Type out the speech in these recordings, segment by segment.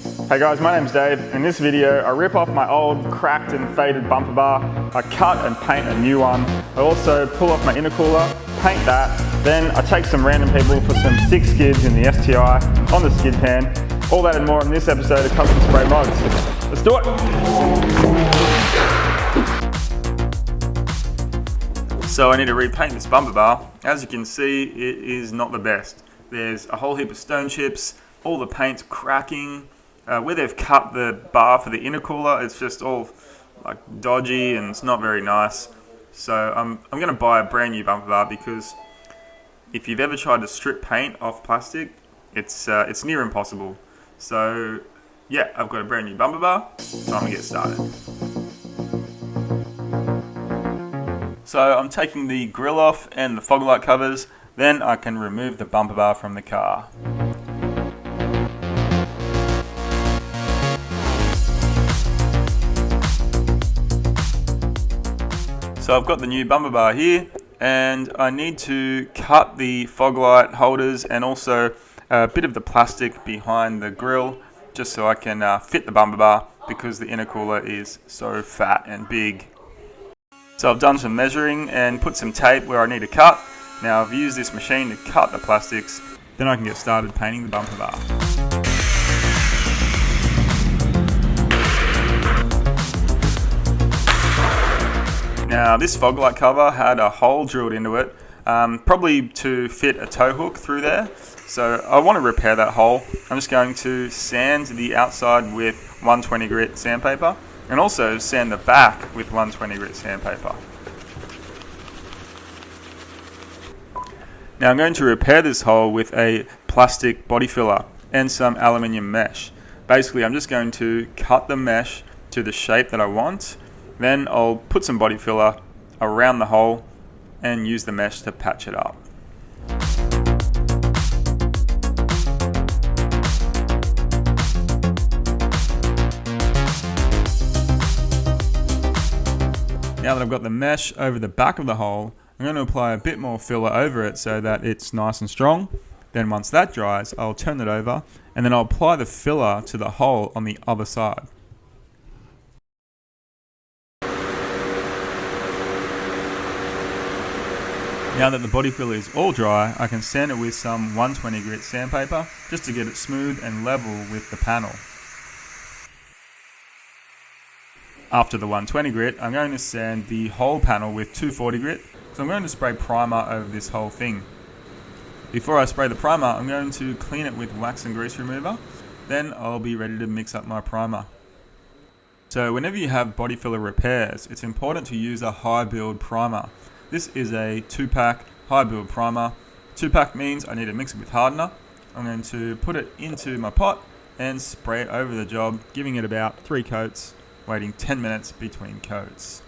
Hey guys, my name's Dave. In this video, I rip off my old, cracked and faded bumper bar. I cut and paint a new one. I also pull off my intercooler, paint that. Then I take some random people for some thick skids in the STI on the skid pan. All that and more in this episode of Custom Spray Mods. Let's do it! So I need to repaint this bumper bar. As you can see, it is not the best. There's a whole heap of stone chips, all the paint's cracking. Where they've cut the bar for the intercooler, it's just all like dodgy and it's not very nice. So I'm going to buy a brand new bumper bar because if you've ever tried to strip paint off plastic, it's near impossible. So yeah, I've got a brand new bumper bar, so I'm going to get started. So I'm taking the grill off and the fog light covers, then I can remove the bumper bar from the car. So I've got the new bumper bar here, and I need to cut the fog light holders and also a bit of the plastic behind the grill just so I can fit the bumper bar because the intercooler is so fat and big. So I've done some measuring and put some tape where I need to cut. Now I've used this machine to cut the plastics, then I can get started painting the bumper bar. Now this fog light cover had a hole drilled into it, probably to fit a tow hook through there. So I want to repair that hole. I'm just going to sand the outside with 120 grit sandpaper and also sand the back with 120 grit sandpaper. Now I'm going to repair this hole with a plastic body filler and some aluminium mesh. Basically I'm just going to cut the mesh to the shape that I want. Then I'll put some body filler around the hole and use the mesh to patch it up. Now that I've got the mesh over the back of the hole, I'm going to apply a bit more filler over it so that it's nice and strong. Then once that dries, I'll turn it over and then I'll apply the filler to the hole on the other side. Now that the body filler is all dry, I can sand it with some 120 grit sandpaper just to get it smooth and level with the panel. After the 120 grit, I'm going to sand the whole panel with 240 grit, so I'm going to spray primer over this whole thing. Before I spray the primer, I'm going to clean it with wax and grease remover, then I'll be ready to mix up my primer. So whenever you have body filler repairs, it's important to use a high build primer. This is a 2-pack high build primer. 2-pack means I need to mix it with hardener. I'm going to put it into my pot and spray it over the job, giving it about 3 coats, waiting 10 minutes between coats.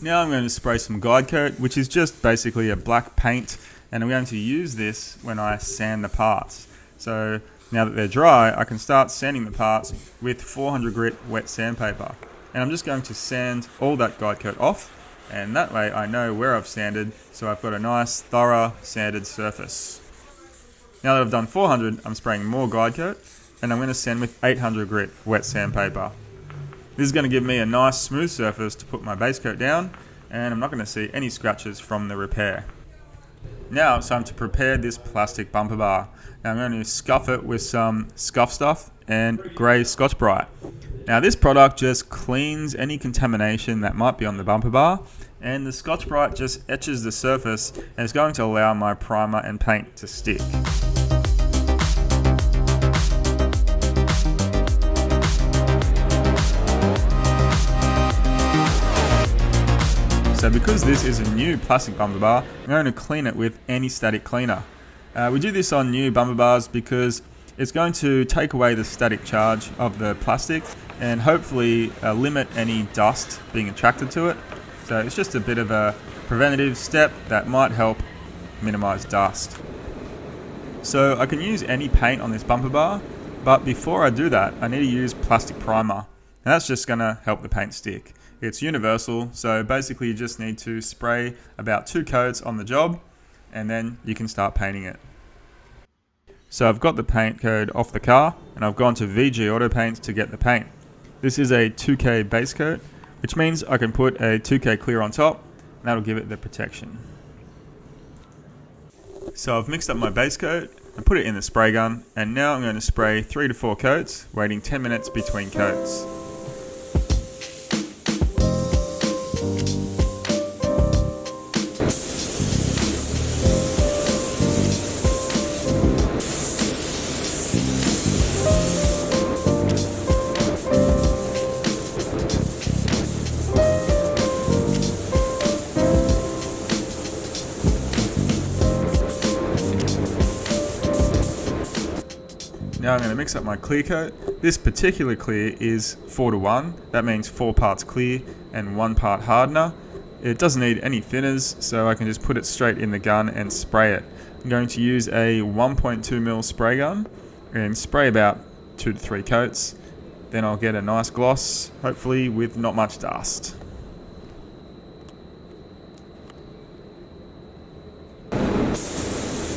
Now I'm going to spray some guide coat, which is just basically a black paint, and I'm going to use this when I sand the parts. So now that they're dry, I can start sanding the parts with 400 grit wet sandpaper. And I'm just going to sand all that guide coat off, and that way I know where I've sanded, so I've got a nice thorough sanded surface. Now that I've done 400, I'm spraying more guide coat, and I'm going to sand with 800 grit wet sandpaper. This is going to give me a nice smooth surface to put my base coat down, and I'm not going to see any scratches from the repair. Now it's time to prepare this plastic bumper bar. Now I'm going to scuff it with some scuff stuff and grey Scotch Brite. Now this product just cleans any contamination that might be on the bumper bar, and the Scotch Brite just etches the surface and is going to allow my primer and paint to stick. So because this is a new plastic bumper bar, I'm going to clean it with anti-static cleaner. We do this on new bumper bars because it's going to take away the static charge of the plastic and hopefully limit any dust being attracted to it. So it's just a bit of a preventative step that might help minimize dust. So I can use any paint on this bumper bar, But before I do that, I need to use plastic primer, and that's just going to help the paint stick. It's universal, so basically you just need to spray about 2 coats on the job, and then you can start painting it. So I've got the paint code off the car, and I've gone to VG Auto Paint to get the paint. This is a 2K base coat, which means I can put a 2K clear on top, and that'll give it the protection. So I've mixed up my base coat and put it in the spray gun, and now I'm going to spray 3 to 4 coats, waiting 10 minutes between coats. Now I'm going to mix up my clear coat. This particular clear is 4 to 1. That means 4 parts clear and 1 part hardener. It doesn't need any thinners, so I can just put it straight in the gun and spray it. I'm going to use a 1.2mm spray gun and spray about 2 to 3 coats. Then I'll get a nice gloss, hopefully with not much dust.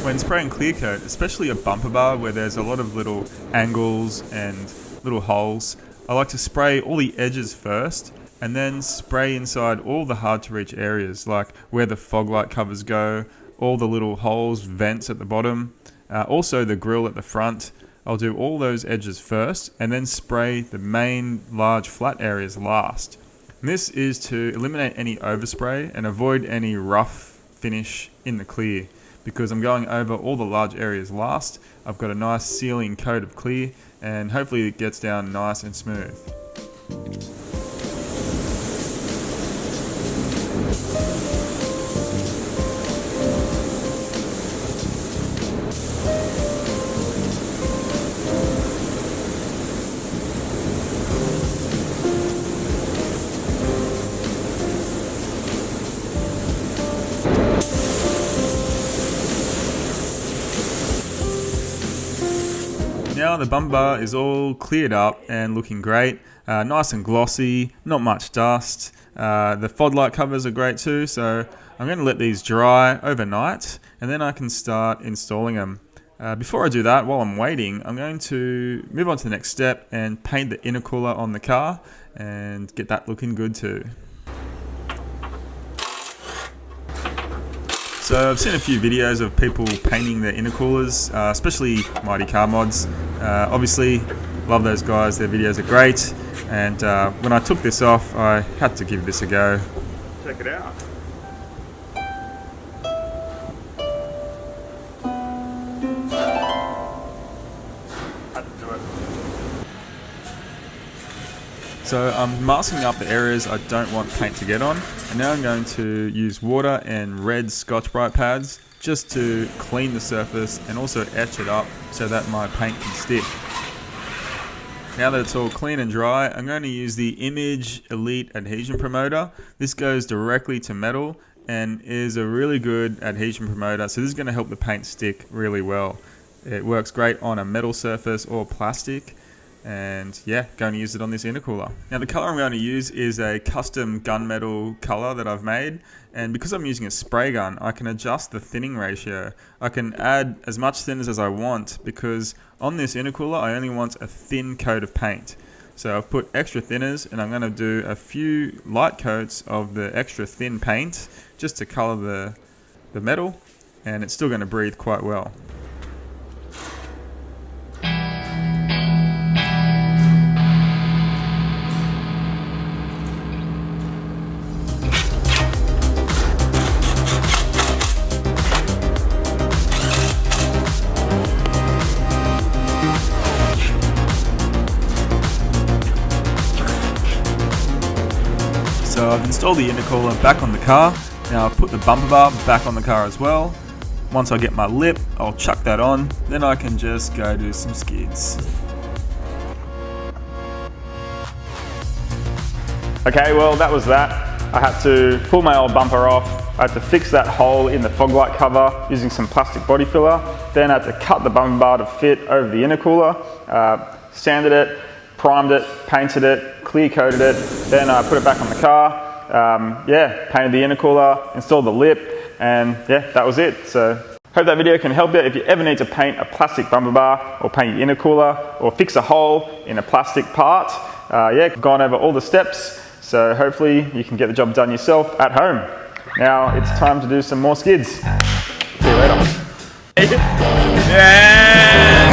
When spraying clear coat, especially a bumper bar where there's a lot of little angles and little holes, I like to spray all the edges first and then spray inside all the hard to reach areas, like where the fog light covers go, all the little holes, vents at the bottom, also the grille at the front. I'll do all those edges first and then spray the main large flat areas last. And this is to eliminate any overspray and avoid any rough finish in the clear. Because I'm going over all the large areas last, I've got a nice sealing coat of clear, and hopefully it gets down nice and smooth. Now the bumper bar is all cleared up and looking great, nice and glossy, not much dust. The fog light covers are great too, so I'm going to let these dry overnight and then I can start installing them. Before I do that, while I'm waiting, I'm going to move on to the next step and paint the intercooler on the car and get that looking good too. So I've seen a few videos of people painting their intercoolers, especially Mighty Car Mods. Obviously, love those guys, their videos are great. And when I took this off, I had to give this a go. Check it out. Had to do it. So I'm masking up the areas I don't want paint to get on. And now I'm going to use water and red Scotch-Brite pads just to clean the surface and also etch it up so that my paint can stick. Now that it's all clean and dry, I'm going to use the Image Elite Adhesion Promoter. This goes directly to metal and is a really good adhesion promoter, so this is going to help the paint stick really well. It works great on a metal surface or plastic. And yeah, going to use it on this intercooler. Now the color I'm going to use is a custom gunmetal color that I've made, and because I'm using a spray gun, I can adjust the thinning ratio. I can add as much thinners as I want because on this intercooler I only want a thin coat of paint. So I've put extra thinners and I'm going to do a few light coats of the extra thin paint just to color the metal, and it's still going to breathe quite well. So I've installed the intercooler back on the car. Now I've put the bumper bar back on the car as well. Once I get my lip, I'll chuck that on. Then I can just go do some skids. Okay, well that was that. I had to pull my old bumper off. I had to fix that hole in the fog light cover using some plastic body filler. Then I had to cut the bumper bar to fit over the intercooler, sanded it, primed it, painted it, clear coated it. Then I put it back on the car, painted the intercooler, installed the lip, and yeah, that was it. So hope that video can help you if you ever need to paint a plastic bumper bar or paint your intercooler or fix a hole in a plastic part. Gone over all the steps, so hopefully you can get the job done yourself at home. Now it's time to do some more skids. See you later. Yeah!